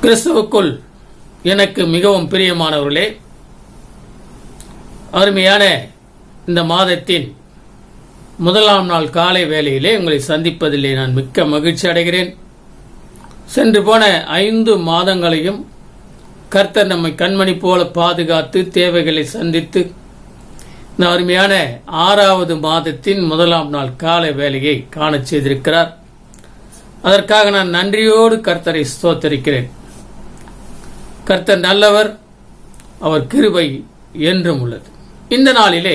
கிறிஸ்துவுக்குள் எனக்கு மிகவும் பிரியமானவர்களே, அருமையான இந்த மாதத்தின் முதலாம் நாள் காலை வேளையிலே உங்களை சந்திப்பதிலே நான் மிக்க மகிழ்ச்சி அடைகிறேன். சென்று போன 5 மாதங்களையும் கர்த்தர் நம்மை கண்மணி போல பாதுகாத்து தேவைகளை சந்தித்து இந்த அருமையான 6வது மாதத்தின் முதலாம் நாள் காலை வேலையை காண செய்திருக்கிறார். அதற்காக நான் நன்றியோடு கர்த்தரை ஸ்தோத்தரிக்கிறேன். கர்த்தர் நல்லவர், அவர் கிருபை என்றும் உள்ளது. இந்த நாளிலே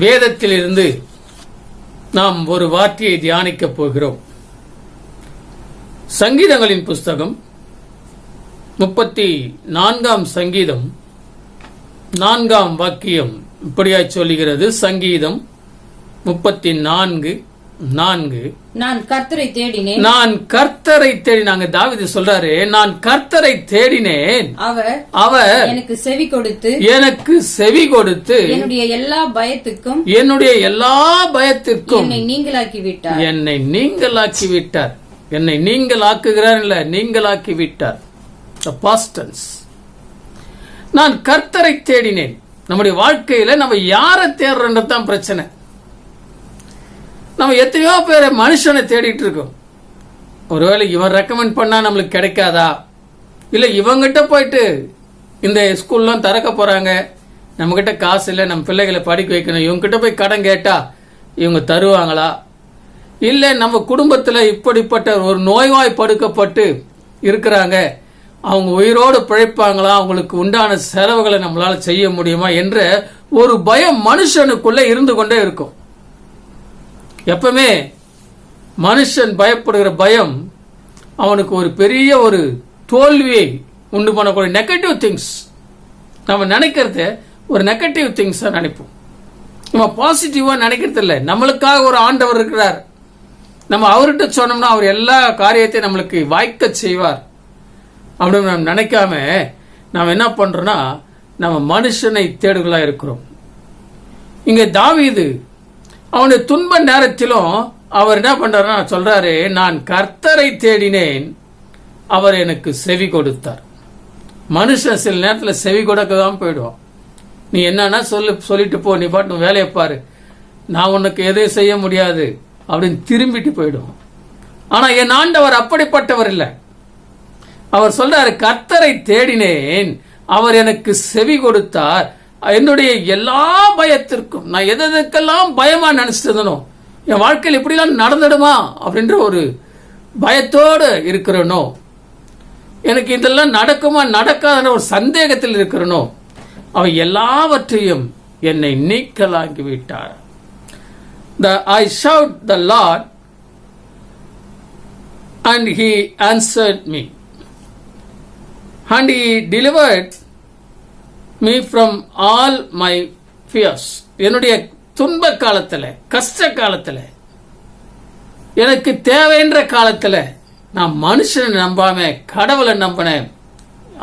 வேதத்திலிருந்து நாம் ஒரு வார்த்தையை தியானிக்கப் போகிறோம். சங்கீதங்களின் புஸ்தகம் 34ஆம் சங்கீதம் 4ஆம் வாக்கியம் இப்படியாய் சொல்லுகிறது. சங்கீதம் 34:4 நான் கர்த்தரை தேடினேன். நான் கர்த்தரை தேடினாங்க தாவீது சொல்றாரு, நான் கர்த்தரை தேடினேன், அவர் எனக்கு செவி கொடுத்து என்னுடைய எல்லா பயத்துக்கும் என்னை நீங்களாக்கி விட்டார். என்னை நீங்களாக்குகிறார் இல்ல, நீங்களாக்கி விட்டார். நான் கர்த்தரை தேடினேன். நம்முடைய வாழ்க்கையில நம்ம யாரை தேடுறோன்றதுதான் பிரச்சனை. நம்ம எத்தனையோ பேரை மனுஷனை தேடிட்டு இருக்கோம். ஒருவேளை இவன் ரெக்கமெண்ட் பண்ணா நம்மளுக்கு கிடைக்காதா, இல்ல இவங்கிட்ட போயிட்டு இந்த ஸ்கூல்லாம் திறக்க போறாங்க, நம்ம கிட்ட காசு இல்லை, நம்ம பிள்ளைகளை படிக்க வைக்கணும், இவங்க கிட்ட போய் கடன் கேட்டா இவங்க தருவாங்களா, இல்ல நம்ம குடும்பத்துல இப்படிப்பட்ட ஒரு நோய்வாய் படுக்கப்பட்டு இருக்கிறாங்க, அவங்க உயிரோடு பிழைப்பாங்களா, அவங்களுக்கு உண்டான செலவுகளை நம்மளால செய்ய முடியுமா என்ற ஒரு பயம் மனுஷனுக்குள்ள இருந்து கொண்டே இருக்கும். எப்பவுமே மனுஷன் பயப்படுகிற பயம் அவனுக்கு ஒரு பெரிய ஒரு தோல்வியை உண்டு பண்ணக்கூடிய நெகட்டிவ் திங்ஸ். நம்ம நினைக்கிறத ஒரு நெகட்டிவ் திங்ஸ் நினைப்போம். நம்ம பாசிட்டிவா நினைக்கிறது இல்லை. நம்மளுக்காக ஒரு ஆண்டவர் இருக்கிறார், நம்ம அவர்கிட்ட சொன்னோம்னா அவர் எல்லா காரியத்தையும் நம்மளுக்கு வாய்க்க செய்வார் அப்படின்னு நம்ம நினைக்காம நாம் என்ன பண்றோம்னா நம்ம மனுஷனை தேடுகளா இருக்கிறோம். இங்க தாவீது அவனுடைய துன்ப நேரத்திலும் அவர் என்ன பண்றாருன்னா சொல்றாரு, நான் கர்த்தரை தேடினேன், அவர் எனக்கு செவி கொடுத்தார். மனுஷன் சில நேரத்தில் செவி கொடுக்கதான் போயிடுவான். நீ என்னன்னா சொல்லிட்டு போ, நீ பாட்டு வேலையை பாரு, நான் உனக்கு எதையும் செய்ய முடியாது அப்படின்னு திரும்பிட்டு போயிடுவான். ஆனா என் ஆண்டவர் அப்படிப்பட்டவர் இல்லை. அவர் சொல்றாரு, கர்த்தரை தேடினேன், அவர் எனக்கு செவி கொடுத்தார். என்னுடைய எல்லா பயத்திற்கும், நான் எதற்கெல்லாம் பயமா நினைச்சிட்டு என் வாழ்க்கையில் இப்படிலாம் நடந்துடுமா அப்படின்ற ஒரு பயத்தோடு இருக்கிறனோ, எனக்கு இதெல்லாம் நடக்குமா நடக்காத ஒரு சந்தேகத்தில் இருக்கிறனோ, அவை எல்லாவற்றையும் என்னை நீக்கலாக்கி விட்டார். I shout the Lord and he answered me and he delivered me from all my fears. என்னுடைய துன்ப காலத்துல, கஷ்ட காலத்துல, எனக்கு தேவைன்ற காலத்துல நான் மனுஷனை நம்பாம கடவுளை நம்பினேன்.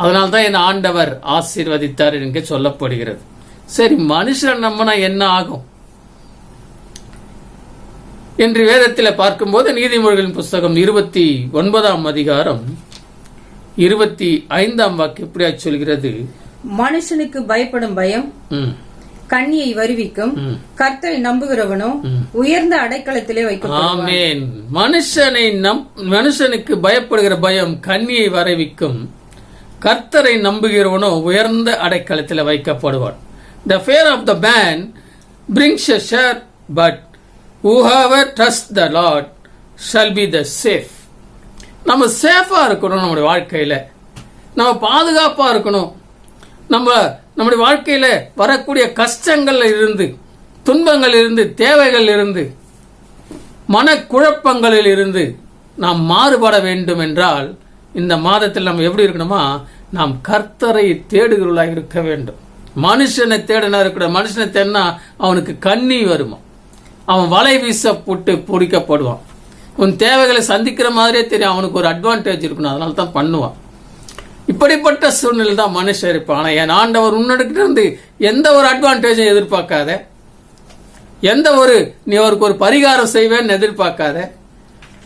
அதனால்தான் என் ஆண்டவர் ஆசீர்வதித்தார் என்று சொல்லப்படுகிறது. சரி, மனுஷனை நம்பினா என்ன ஆகும் என்று வேதத்தில் பார்க்கும்போது நீதிமொழிகளின் புஸ்தகம் 29ஆம் அதிகாரம் 25ஆம் வாக்கியம் இப்படியா சொல்கிறது, மனுஷனுக்கு பயப்படும் பயம் கண்ணியை வருவிக்கும், கர்த்தரை நம்புகிறவனோ உயர்ந்த அடைக்கலத்திலே வைக்கப்படுவான். மனுஷனுக்கு பயப்படுகிற பயம் கண்ணியை வரவிக்கும், கர்த்தரை நம்புகிறவனோ உயர்ந்த அடைக்கலத்தில் வைக்கப்படுவான். The fear of the man brings a share, but whoever trusts the Lord shall be the safe. நம்ம சேஃபா இருக்கணும். நம்முடைய வாழ்க்கையில நம்ம பாதுகாப்பா இருக்கணும். நம்முடைய வாழ்க்கையில வரக்கூடிய கஷ்டங்கள்ல இருந்து, துன்பங்கள் இருந்து, தேவைகள் இருந்து, மனக்குழப்பங்களில் இருந்து நாம் மாறுபட வேண்டும் என்றால் இந்த மாதத்தில் நம்ம எப்படி இருக்கணுமா, நாம் கர்த்தரை தேடுகிறவர்களாக இருக்க வேண்டும். மனுஷனை தேடினா இருக்கிற மனுஷனை தேடினா அவனுக்கு கண்ணி வருமா, அவன் வலை வீசப்பட்டு பிடிக்கப்படுவான். உன் தேவைகளை சந்திக்கிற மாதிரியே தெரியும், அவனுக்கு ஒரு அட்வான்டேஜ் இருக்கணும், அதனால தான் பண்ணுவான். இப்படிப்பட்ட சூழ்நிலை தான் மனுஷன் இருப்பான். ஆனா என் ஆண்டவர் உன்னிடக்கிட்ட இருந்து எந்த ஒரு அட்வான்டேஜும் எதிர்பார்க்காத, எந்த ஒரு நீ அவருக்கு ஒரு பரிகாரம் செய்வேன்னு எதிர்பார்க்காத,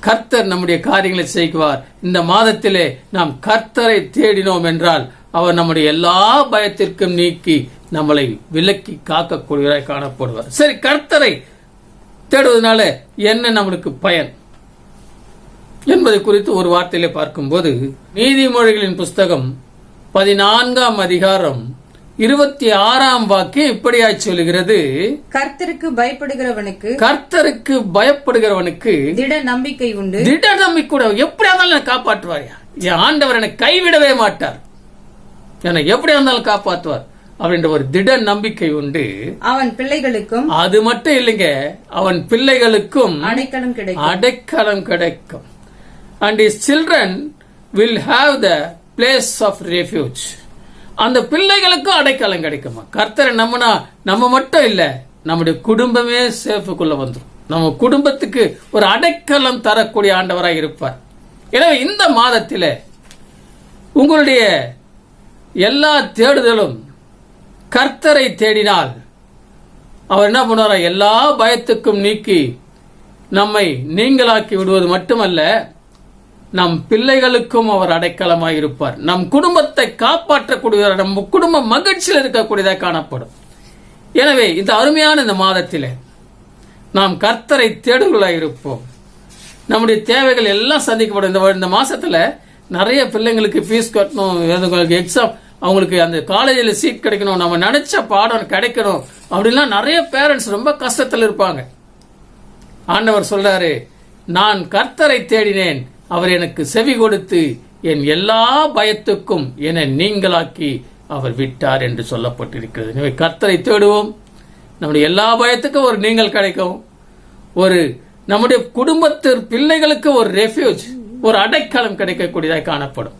கர்த்தர் நம்முடைய காரியங்களை செய்வார். இந்த மாதத்திலே நாம் கர்த்தரை தேடினோம் என்றால் அவர் நம்முடைய எல்லா பயத்திற்கும் நீக்கி நம்மளை விலக்கி காக்கக்கூடியவராய் காணப்படுவார். சரி, கர்த்தரை தேடுவதனால என்ன நம்மளுக்கு பயன் என்பதை குறித்து ஒரு வார்த்தையிலே பார்க்கும்போது, நீதிமொழிகளின் புஸ்தகம் 14ஆம் அதிகாரம் 26ஆம் வாக்கியம் இப்படியாய் சொல்லுகிறது, கர்த்தருக்கு பயப்படுகிறவனுக்கு திட நம்பிக்கை உண்டு. திட நம்பிக்கை எப்படியா இருந்தாலும் காப்பாற்றுவார். என் ஆண்டவர் என்னை கைவிடவே மாட்டார், என்னை எப்படியா இருந்தாலும் காப்பாற்றுவார் அப்படின்ற ஒரு திட நம்பிக்கை உண்டு. அவன் பிள்ளைகளுக்கும், அது மட்டும் இல்லைங்க, அவன் பிள்ளைகளுக்கும் அடைக்கலம் கிடைக்கும். And his children will have the place of refuge. அந்த பிள்ளைகளுக்கும் அடைக்கலம் கிடைக்குமா? கர்த்தரை நம்பினா நம்ம மட்டும் இல்ல, நம்முடைய குடும்பமே சேஃபுக்குள்ள வந்துடும். நம்ம குடும்பத்துக்கு ஒரு அடைக்கலம் தரக்கூடிய ஆண்டவராக இருப்பார். எனவே இந்த மாதத்தில உங்களுடைய எல்லா தேடுதலும் கர்த்தரை தேடினால் அவர் என்ன பண்ணுவாரா? எல்லா பயத்துக்கும் நீக்கி நம்மை நீங்களாக்கி விடுவது மட்டுமல்ல, நம் பிள்ளைகளுக்கும் அவர் அடைக்கலமாய் இருப்பார். நம் குடும்பத்தை காப்பாற்றக்கூடியவர், நம் குடும்ப மகிழ்ச்சியில் இருக்கக்கூடியதாக காணப்படும். எனவே இந்த அருமையான இந்த மாதத்திலே நாம் கர்த்தரை தேடுகளாய் இருப்போம். நம்முடைய தேவைகள் எல்லாம் சந்திக்கப்படும். இந்த மாசத்துல நிறைய பிள்ளைங்களுக்கு ஃபீஸ் கட்டணும், எக்ஸாம், அவங்களுக்கு அந்த காலேஜில் சீட் கிடைக்கணும், நம்ம நினைச்ச பாடம் கிடைக்கணும் அப்படின்லாம் நிறைய பேரண்ட்ஸ் ரொம்ப கஷ்டத்தில் இருப்பாங்க. ஆண்டவர் சொல்றாரு, நான் கர்த்தரை தேடினேன், அவர் எனக்கு செவி கொடுத்து என் எல்லா பயத்துக்கும் என்னை நீங்களாக்கி அவர் விட்டார் என்று சொல்லப்பட்டிருக்கிறது. எனவே கர்த்தரை தேடுவோம், நம்முடைய எல்லா பயத்துக்கும் ஒரு நீங்கள் கிடைக்கும். ஒரு நம்முடைய குடும்பத்து பிள்ளைகளுக்கு ஒரு ரெஃப்யூஜ், ஒரு அடைக்கலம் கிடைக்கக்கூடியதாக காணப்படும்.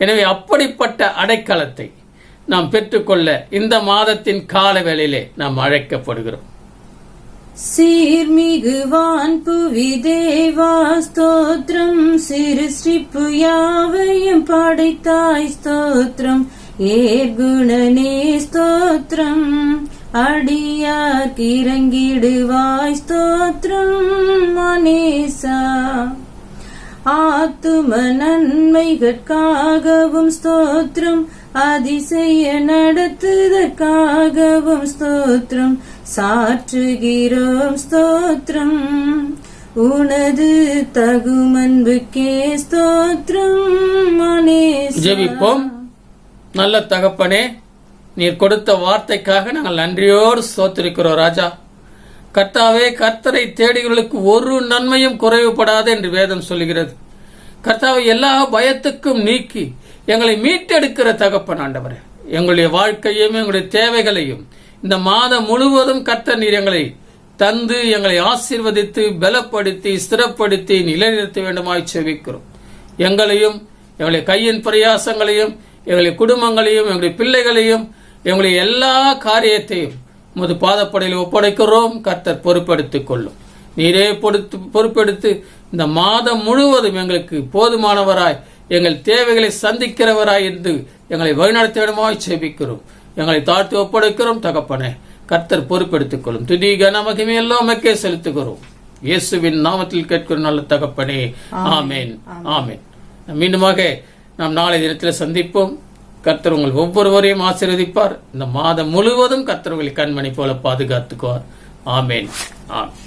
எனவே அப்படிப்பட்ட அடைக்கலத்தை நாம் பெற்றுக்கொள்ள இந்த மாதத்தின் கால வேளையிலே நாம் அழைக்கப்படுகிறோம். சீர்மிகுவான் புவி தேவா ஸ்தோத்திரம், சிருஷ்டிப்பு யாவையும் படைத்தாய் ஸ்தோத்திரம், ஏகுணனே ஸ்தோத்திரம், அடியார் இறங்கிடுவாய் ஸ்தோத்திரம் மனேசா, ஆத்தும நன்மைகளுக்காகவும் ஸ்தோத்திரம், அதிசய நடத்துதற்காகவும் ஸ்தோத்திரம், சாற்றுகிறோம் ஸ்தோத்திரம், உனது தகுமன்புக்கே ஸ்தோத்திரம் மனேசா. ஜெபிப்போம். நல்ல தகப்பனே, நீர் கொடுத்த வார்த்தைக்காக நாங்கள் நன்றியோடு ஸ்தோத்திரிக்கிறோம் ராஜா. கர்த்தாவே, கர்த்தரை தேடிகளுக்கு ஒரு நன்மையும் குறைவுபடாது என்று வேதம் சொல்லுகிறது. கர்த்தாவை எல்லா பயத்துக்கும் நீக்கி எங்களை மீட்டெடுக்கிற தகப்பன் ஆண்டவரே, எங்களுடைய வாழ்க்கையும் எங்களுடைய தேவைகளையும் இந்த மாதம் முழுவதும் கர்த்தர் நீர் எங்களை தந்து எங்களை ஆசீர்வதித்து பலப்படுத்தி ஸ்திரப்படுத்தி நிலைநிறுத்த வேண்டுமாய் செபிக்கிறோம். எங்களையும் எங்களுடைய கையின் பிரயாசங்களையும் எங்களுடைய குடும்பங்களையும் எங்களுடைய பிள்ளைகளையும் எங்களுடைய எல்லா காரியத்தையும் உமது பாதப்படையில் ஒப்படைக்கிறோம். கர்த்தர் பொறுப்பெடுத்துக் கொள்ளும். நீரே பொறுப்பெடுத்து இந்த மாதம் முழுவதும் எங்களுக்கு போதுமானவராய் எங்கள் தேவைகளை சந்திக்கிறவராய் என்று எங்களை வழிநடத்த வேண்டுமாய் செபிக்கிறோம். எங்களை தாழ்த்தி ஒப்படைக்கிறோம் தகப்பனே. கர்த்தர் பொறுப்பெடுத்துக் கொள்ளும். துதி கன மகிமை எல்லாம் உமக்கே செலுத்துகிறோம். இயேசுவின் நாமத்தில் கேட்கிற நல்ல தகப்பனே, ஆமேன், ஆமேன். மீண்டுமாக நாம் நாளை தினத்தில் சந்திப்போம். கர்த்தர் உங்கள் ஒவ்வொருவரையும் ஆசீர்வதிப்பார். இந்த மாதம் முழுவதும் கர்த்தர் உங்களை கண்மணி போல பாதுகாத்துக்குவார். ஆமேன், ஆமேன்.